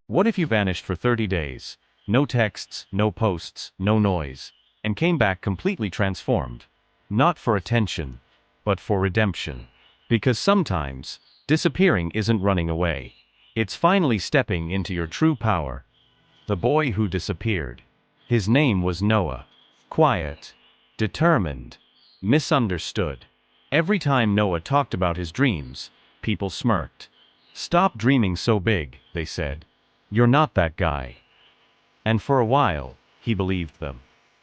What if you vanished for 30 days? No texts, no posts, no noise, and came back completely transformed. Not for attention, but for redemption. Because sometimes, disappearing isn't running away. It's finally stepping into your true power. The boy who disappeared. His name was Noah. Quiet, determined, misunderstood. Every time Noah talked about his dreams, people smirked. "Stop dreaming so big," they said. "You're not that guy." And for a while, he believed them.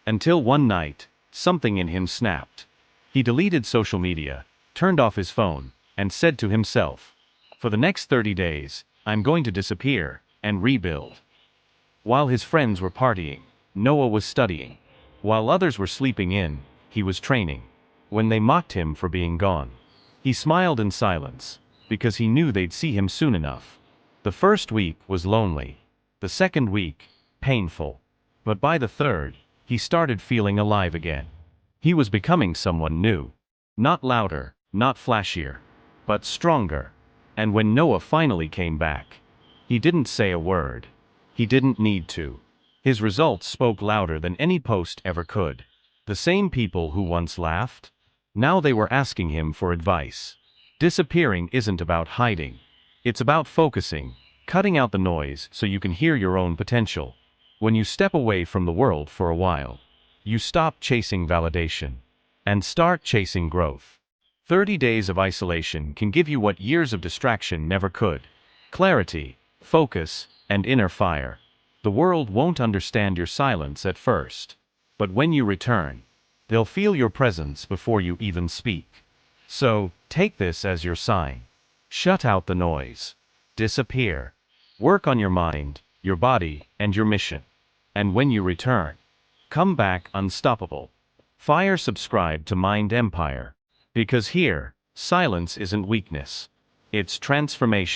Until one night, something in him snapped. He deleted social media, turned off his phone, and said to himself, "For the next 30 days, I'm going to disappear and rebuild." While his friends were partying, Noah was studying. While others were sleeping in, he was training. When they mocked him for being gone, he smiled in silence, because he knew they'd see him soon enough. The first week was lonely. The second week, painful. But by the third, he started feeling alive again. He was becoming someone new. Not louder, not flashier, but stronger. And when Noah finally came back, he didn't say a word. He didn't need to. His results spoke louder than any post ever could. The same people who once laughed, now they were asking him for advice. Disappearing isn't about hiding. It's about focusing, cutting out the noise so you can hear your own potential. When you step away from the world for a while, you stop chasing validation and start chasing growth. 30 days of isolation can give you what years of distraction never could: clarity, focus, and inner fire. The world won't understand your silence at first, but when you return, they'll feel your presence before you even speak. So, take this as your sign. Shut out the noise. Disappear. Work on your mind, your body, and your mission. And when you return, come back unstoppable. Subscribe to Mind Empire. Because here, silence isn't weakness. It's transformation.